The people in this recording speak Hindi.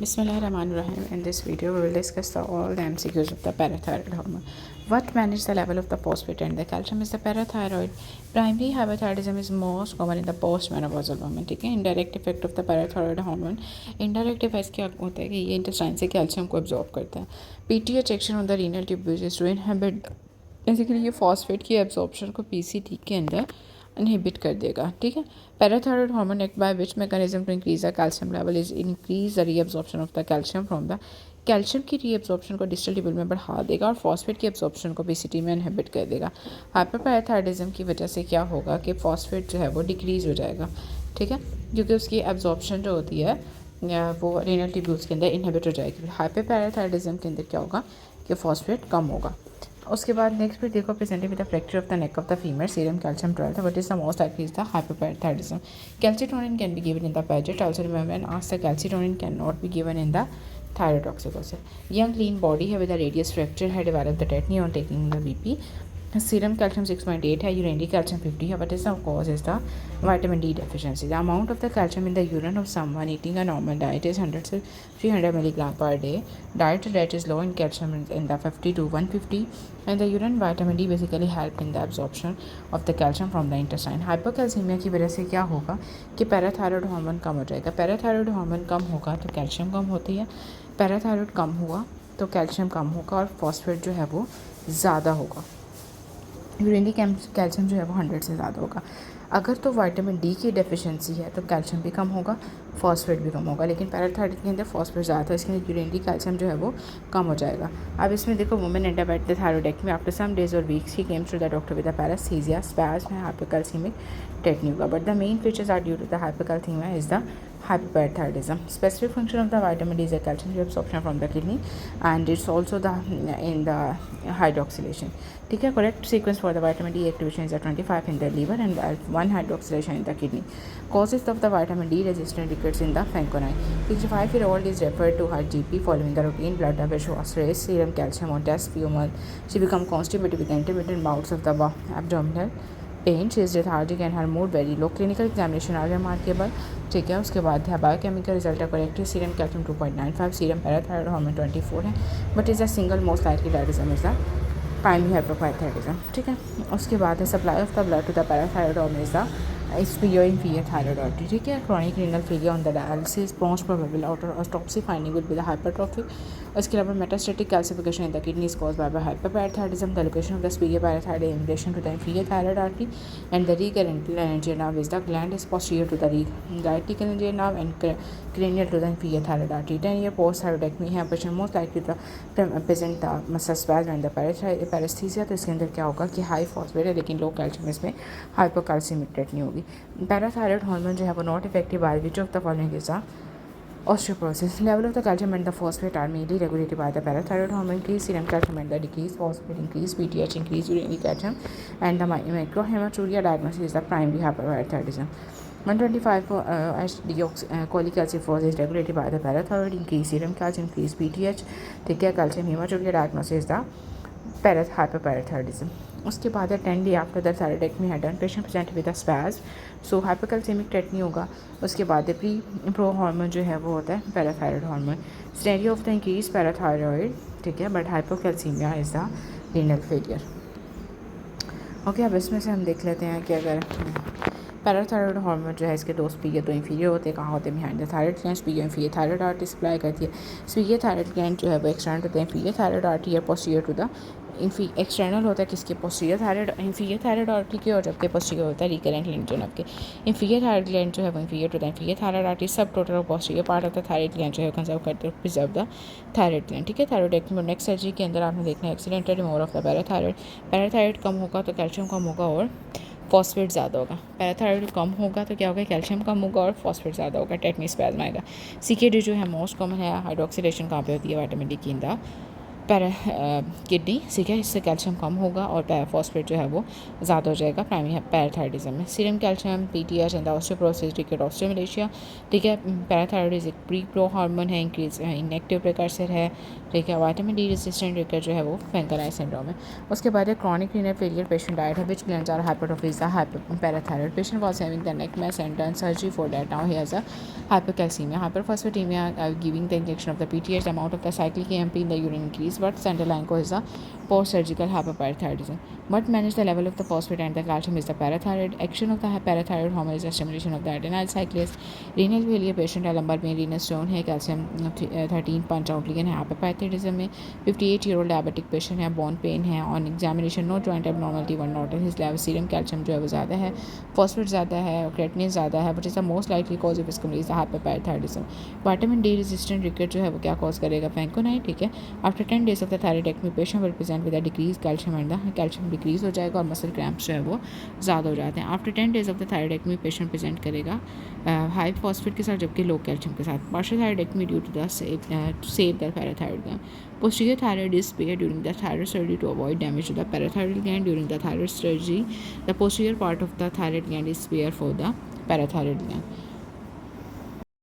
Bismillahirrahmanirrahim. In this video, we will discuss all the MCQs of the parathyroid hormone. What manages the level of the phosphate and the calcium is the parathyroid. Primary hypothyroidism is most common in the postmenopausal women. ठीक है, indirect effect of the parathyroid hormone. Indirect effect क्या होता है कि ये इंटेस्टाइन से कैल्शियम को एब्जॉर्ब करता है. PTH action on the renal tubules to inhibit basically ये फॉस्फेट की एब्जॉर्प्शन को PCT के अंदर इनहिबिट कर देगा. ठीक है. Parathyroid hormone act by which mechanism to increase the calcium level is increase the reabsorption of the calcium from the calcium की रीअब्जॉर्प्शन को डिस्टल ट्यूबल में बढ़ा देगा और फॉस्फेट की एब्जॉर्प्शन को पीसीटी में इनहिबिट कर देगा. हाइपरपैराथायरॉयडिज्म की वजह से क्या होगा कि फॉस्फेट जो है वो डिक्रीज हो जाएगा. ठीक है, क्योंकि उसकी एब्जॉर्प्शन जो होती है वो रेनल ट्यूब्यूल्स के अंदर इनहिबिट हो जाएगी. हाइपरपैराथायरॉयडिज्म के अंदर क्या होगा कि फॉस्फेट कम होगा. उसके बाद नेक्स्ट फिर देखो presented with the fracture of the neck of the female serum calcium 12 what is the most likely is the hyperparathyroidism. Calcitonin can be given in the Paget also remember when asked the calcitonin can not be given in the thyrotoxicosis. Young lean body है with a radius fracture had developed the tetany on taking the BP. Serum calcium 6.8 है, urinary calcium 50 है. What is the cause is the vitamin D deficiency. The amount of the calcium in the urine of someone eating a normal diet is 100 to 300 milligram per day. Diet that is low in calcium in the 50 to 150 and the urine vitamin D basically help in the absorption of the calcium from the intestine. Hypocalcemia की वजह से क्या होगा कि पैराथायरॉयड हार्मोन कम हो जाएगा. पैराथायरॉयड हार्मोन कम होगा तो कैल्शियम कम होती है. पैराथायरॉयड कम हुआ तो कैल्शियम कम होगा और फॉस्फेट जो है वो ज़्यादा होगा. यूरिनरी कैल्शियम जो है वो 100 से ज़्यादा होगा. अगर तो विटामिन डी की डेफिशिएंसी है तो कैल्शियम भी कम होगा, फॉस्फेट भी कम होगा. लेकिन पैराथायरॉयड के अंदर फॉस्फेट ज़्यादा है, इसके लिए यूरिनरी कैल्शियम जो है वो कम हो जाएगा. अब इसमें देखो women underwent the thyroidectomy after some days और वीक्स ही comes to the doctor with the paresthesia spasm है हाइपोकैल्सीमिक टेटनी होगा. But the main features are due to the hypocalcaemia is the hyperparathyroidism. Specific function of the vitamin D is a calcium reabsorption from the kidney and it's also the in the hydroxylation. ठीक है, correct sequence for the vitamin D activation is a 25 in the liver and 1 hydroxylation in the kidney. Causes of the vitamin D resistant rickets in the Fanconi. 65-year-old is referred to her GP following the routine blood pressure raise serum calcium on test few months. She become constipated with intermittent bouts of the abdominal pain. She is lethargic and her mood very low. Clinical examination are remarkable. ठीक है, उसके बाद है बायोकेमिकल रिजल्ट है correct. Serum calcium 2.95, serum parathyroid hormone 24 है. But is the single most likely डायरिज्म इज द प्राइमरी हाइपरपाराथायरॉयडिज्म. ठीक है, उसके बाद है supply of the blood to the parathyroid hormone is the SPO inferior thyroid artery. ठीक है, chronic renal failure on the dialysis most probable autopsy finding will be the hypertrophic. इसके अलावा metastatic calcification in the kidney is caused by hyperparathyroidism. The location of the superior parathyroid in relation to the inferior thyroid artery and the recurrent laryngeal nerve is the gland is posterior to the right laryngeal nerve and cranial to the inferior thyroid artery. 10-year post-thyroidectomy है patient most likely to present the muscle spasm and the paresthesia. तो इसके अंदर क्या होगा कि हाई फॉस्फेट है लेकिन लो कैल्शियम इसमें हाइपोकैल्सीमिक टेटनी होगी. पैराथायरॉयड हार्मोन जो है वो not effective by which of the following is the osteoporosis. Level of the calcium and the phosphate are mainly regulated by the parathyroid hormone. Increase serum calcium and the decrease phosphate, increase PTH, increase urinary calcium and the microhematuria diagnosis is the primary hyperparathyroidism. 125 cholecalciferol is regulated by the parathyroid. Increase serum calcium, increase PTH. ठीक है, calcium hematuria diagnosis is the hyperparathyroidism. उसके बाद है 10 day आफ्टर द थायरॉइडेक्टमी है done patient present with spasm so hypocalcaemic tetany होगा. उसके बाद प्रो हार्मोन जो है वो होता है parathyroid hormone. Studio of the increase parathyroid. ठीक है, but hypocalcaemia is the renal failure. Okay, अब इसमें से हम देख लेते हैं कि अगर पैराथायरॉयड हार्मोन जो है इसके दो स्पीयर दो इंफीरियर होते हैं. कहाँ होते हैं? Behind the thyroid gland. Superior inferior thyroid artery supply करती है. स्पीयर थायरॉयड ग्लैंड जो है वो एक्सटर्नल होता है इंफीरियर थायरॉयड आर्टरी या पोस्टीरियर टू द एक्सटर्नल होता है किसके? Posterior thyroid inferior thyroid artery के, और जबकि पोस्टीरियर होता है रिकरेंट लिंटन के. इंफीरियर थायरॉयड ग्लैंड जो है वो inferior to the inferior thyroid artery. सब टोटल और posterior part of the thyroid gland जो है कंजर्व करते हैं प्रिजर्व द थायरॉयड ग्लैंड. ठीक है, थायरॉयडेक्टमी नेक्स्ट सर्जरी के अंदर आपने देखना है accidental removal of the parathyroid. Parathyroid कम होगा तो कैल्शियम कम होगा और फॉस्फेट ज़्यादा होगा. पैराथायरॉयड कम होगा तो क्या होगा? कैल्शियम कम होगा और फॉस्फेट ज़्यादा होगा. टेटनी स्पैज्म आएगा. CKD जो है मोस्ट कॉमन है. हाइड्रोक्सिलेशन कहाँ पे होती है? विटामिन डी की इन द किडनी, ठीक है, इससे कैल्शियम कम होगा और फॉस्फेट जो है वो ज़्यादा हो जाएगा प्राइमरी पैराथायरॉयडिज्म में। Serum calcium, PTH and osteoporosis, ठीक है, ऑस्टियोमलेशिया, ठीक है। पैराथायरॉयड एक प्री प्रो हार्मोन है, इंक्रीज इनेक्टिव प्रिकर्सर है, ठीक है। विटामिन डी रेजिस्टेंट रिकर जो है वो फैंकराइज सिंड्रोम है। उसके बाद chronic renal failure patient diet है which glands are hypertrophies the parathyroid patient was having the neck mass and done surgery for that. Now he has a hypercalcemia, hyperphosphatemia, giving the injection of the PTH, the amount of the cyclic AMP in the urine increase, but underlying cause is a post-surgical hyperparathyroidism. What manage the level of the phosphate and the calcium is the parathyroid. Action of the parathyroid hormone is the stimulation of the adenyl cyclase. Renal failure patient है, lumbar में renal stone है, calcium 13 punch out ligand है, hyperparathyroidism में 58-year-old diabetic patient है, bone pain है, on examination no joint abnormality one noted, his level serum calcium जो है वो ज़्यादा है, phosphate ज़्यादा है, creatinine ज़्यादा है, but is the most likely cause of इसको is the hyperparathyroidism. Vitamin D resistant ricket जो है वो क्या cause करेगा, vancomycin, ठीक है। After 10 days of the thyroidectomy patient will present with a decreased calcium and the calcium decrease हो जाएगा और muscle cramps जो है वो ज़्यादा हो जाते हैं। After 10 days of the thyroidectomy patient present करेगा हाई फॉस्फेट के साथ जबकि लो कैल्शियम के साथ। Partial thyroidectomy due to the save the parathyroid gland. Posterior thyroid is spared during the thyroid surgery to avoid damage to the parathyroid gland. During the thyroid surgery, the posterior part of the thyroid gland is spared for the parathyroid gland.